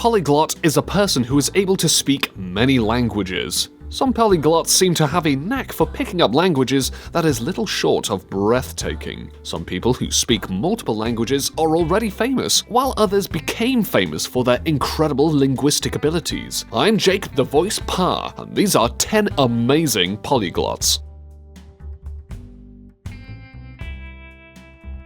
polyglot is a person who is able to speak many languages. Some polyglots seem to have a knack for picking up languages that is little short of breathtaking. Some people who speak multiple languages are already famous, while others became famous for their incredible linguistic abilities. I'm Jake, the voice Pa, and these are 10 amazing polyglots.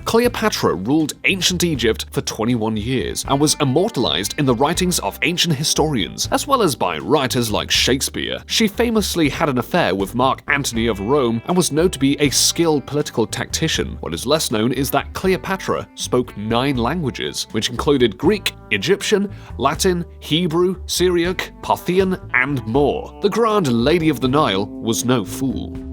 Cleopatra ruled ancient Egypt for 21 years and was immortalized in the writings of ancient historians, as well as by writers like Shakespeare. She famously had an affair with Mark Antony of Rome and was known to be a skilled political tactician. What is less known is that Cleopatra spoke 9 languages, which included Greek, Egyptian, Latin, Hebrew, Syriac, Parthian, and more. The Grand Lady of the Nile was no fool.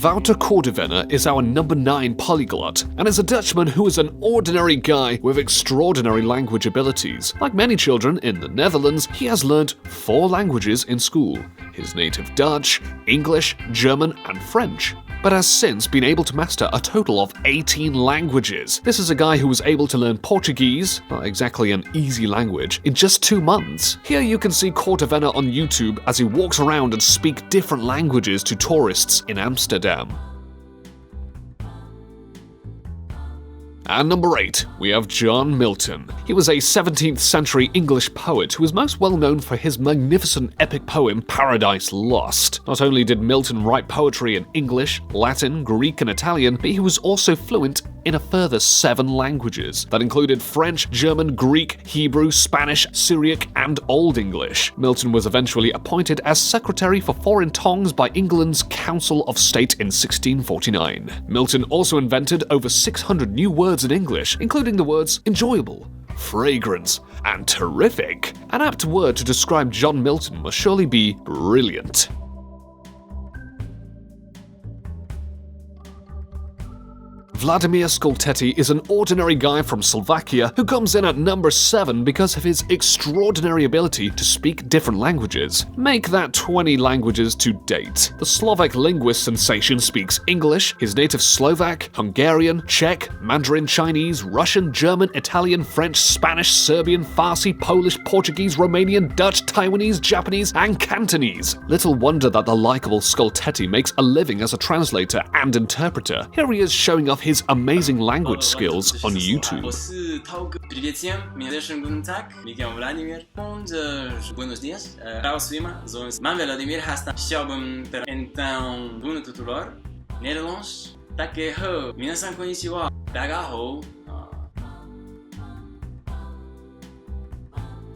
Wouter Cordevenner is our number 9 polyglot, and is a Dutchman who is an ordinary guy with extraordinary language abilities. Like many children in the Netherlands, he has learned 4 languages in school: his native Dutch, English, German, and French, but has since been able to master a total of 18 languages. This is a guy who was able to learn Portuguese, not exactly an easy language, in just 2 months. Here you can see Cordevenner on YouTube as he walks around and speaks different languages to tourists in Amsterdam. And number 8, we have John Milton. He was a 17th century English poet who is most well known for his magnificent epic poem Paradise Lost. Not only did Milton write poetry in English, Latin, Greek, and Italian, but he was also fluent in a further 7 languages that included French, German, Greek, Hebrew, Spanish, Syriac, and Old English. Milton was eventually appointed as Secretary for Foreign Tongues by England's Council of State in 1649. Milton also invented over 600 new words in English, including the words enjoyable, fragrance, and terrific. An apt word to describe John Milton must surely be brilliant. Wladimir Teti is an ordinary guy from Slovakia who comes in at number 7 because of his extraordinary ability to speak different languages. Make that 20 languages to date. The Slovak linguist sensation speaks English, his native Slovak, Hungarian, Czech, Mandarin Chinese, Russian, German, Italian, French, Spanish, Serbian, Farsi, Polish, Portuguese, Romanian, Dutch, Taiwanese, Japanese, and Cantonese. Little wonder that the likable Teti makes a living as a translator and interpreter. Here he is showing off his amazing language skills on YouTube. Wladimir. Buenos dias. Wladimir hasta. Chciałbym então bună tuturor. Nederlands. Takeho. Minasan konnichiwa. Dagaho.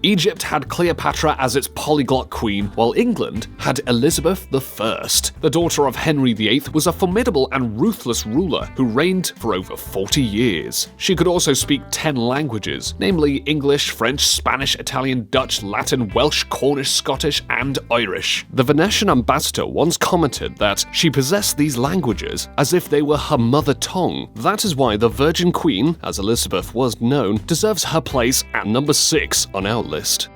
Egypt had Cleopatra as its polyglot queen, while England had Elizabeth I. The daughter of Henry VIII was a formidable and ruthless ruler who reigned for over 40 years. She could also speak 10 languages, namely English, French, Spanish, Italian, Dutch, Latin, Welsh, Cornish, Scottish, and Irish. The Venetian ambassador once commented that she possessed these languages as if they were her mother tongue. That is why the Virgin Queen, as Elizabeth was known, deserves her place at number 6 on our list.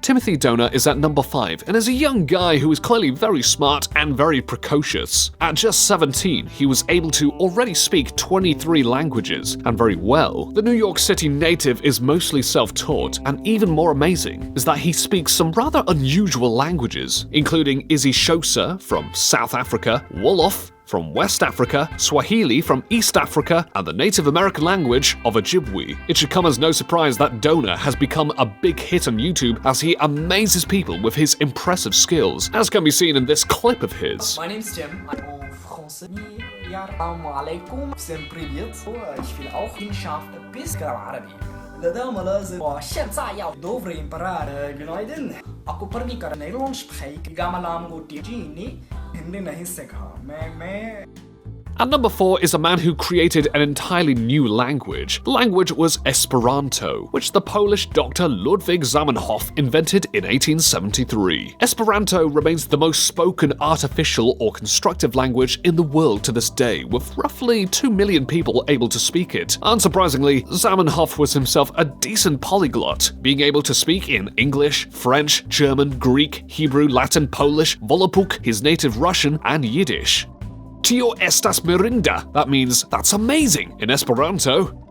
Timothy Donor is at number 5 and is a young guy who is clearly very smart and very precocious. At just 17, he was able to already speak 23 languages, and very well. The New York City native is mostly self-taught, and even more amazing is that he speaks some rather unusual languages, including isiXhosa from South Africa, Wolof from West Africa, Swahili from East Africa, and the Native American language of Ojibwe. It should come as no surprise that Donor has become a big hit on YouTube as he amazes people with his impressive skills, as can be seen in this clip of his. My name's Tim. I'm Français. Assalamu alaikum. Всем привет. Ich will auch hinschaffen bis Arabi. Ladama lazim. 现在要 Dobre imparare. Günaydın. Aku pergi ke Nederlands spreken. Gamalam go di ni. Hindi nahi sikha. मैं At number 4 is a man who created an entirely new language. The language was Esperanto, which the Polish doctor Ludwig Zamenhof invented in 1873. Esperanto remains the most spoken artificial or constructive language in the world to this day, with roughly 2 million people able to speak it. Unsurprisingly, Zamenhof was himself a decent polyglot, being able to speak in English, French, German, Greek, Hebrew, Latin, Polish, Volapük, his native Russian, and Yiddish. Tio estas mirinda, that means that's amazing in Esperanto.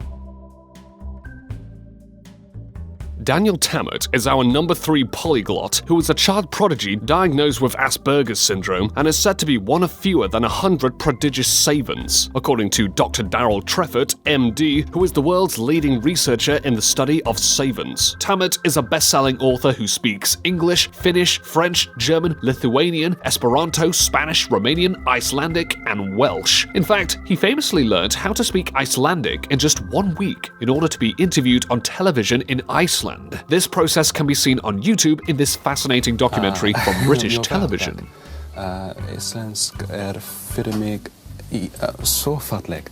Daniel Tammet is our number 3 polyglot, who is a child prodigy diagnosed with Asperger's syndrome and is said to be one of fewer than 100 prodigious savants, according to Dr. Darrell Treffert, MD, who is the world's leading researcher in the study of savants. Tammet is a best-selling author who speaks English, Finnish, French, German, Lithuanian, Esperanto, Spanish, Romanian, Icelandic, and Welsh. In fact, he famously learned how to speak Icelandic in just 1 week in order to be interviewed on television in Iceland. This process can be seen on YouTube in this fascinating documentary from British television. Isländsk för mig så farlig.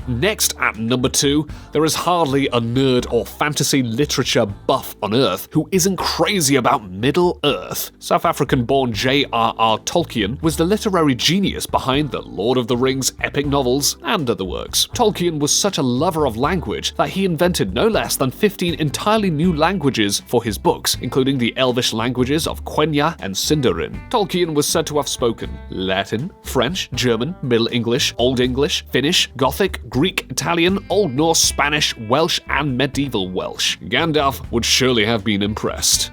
Next, at number 2, there is hardly a nerd or fantasy literature buff on Earth who isn't crazy about Middle-earth. South African-born J.R.R. Tolkien was the literary genius behind the Lord of the Rings epic novels and other works. Tolkien was such a lover of language that he invented no less than 15 entirely new languages for his books, including the Elvish languages of Quenya and Sindarin. Tolkien was said to have spoken Latin, French, German, Middle English, Old English, Finnish, Gothic, Greek, Italian, Old Norse, Spanish, Welsh, and Medieval Welsh. Gandalf would surely have been impressed.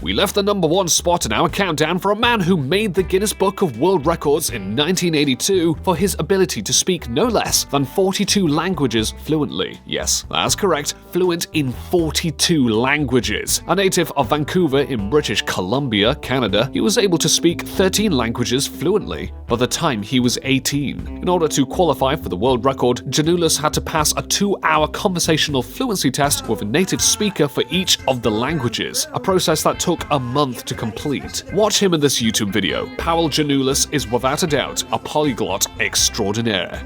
We left the number 1 spot in our countdown for a man who made the Guinness Book of World Records in 1982 for his ability to speak no less than 42 languages fluently. Yes, that's correct, fluent in 42 languages. A native of Vancouver in British Columbia, Canada, he was able to speak 13 languages fluently by the time he was 18. In order to qualify for the world record, Janulis had to pass a 2-hour conversational fluency test with a native speaker for each of the languages, a process that took a month to complete. Watch him in this YouTube video. Powell Janulis is without a doubt a polyglot extraordinaire.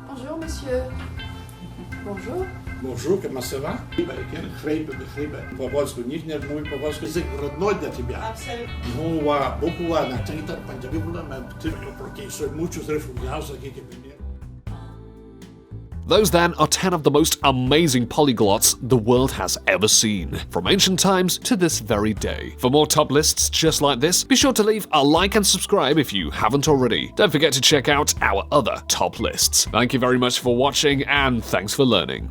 Bonjour, monsieur. Bonjour. Bonjour, comment ça va? Begrepen. По-польски, них нет мой по-польски язык родной для тебя. Абсолютно. Ну, буква на трита панджаби була, porque soy muchos refugiados aquí que vinieron. Those then are 10 of the most amazing polyglots the world has ever seen, from ancient times to this very day. For more top lists just like this, be sure to leave a like and subscribe if you haven't already. Don't forget to check out our other top lists. Thank you very much for watching, and thanks for learning.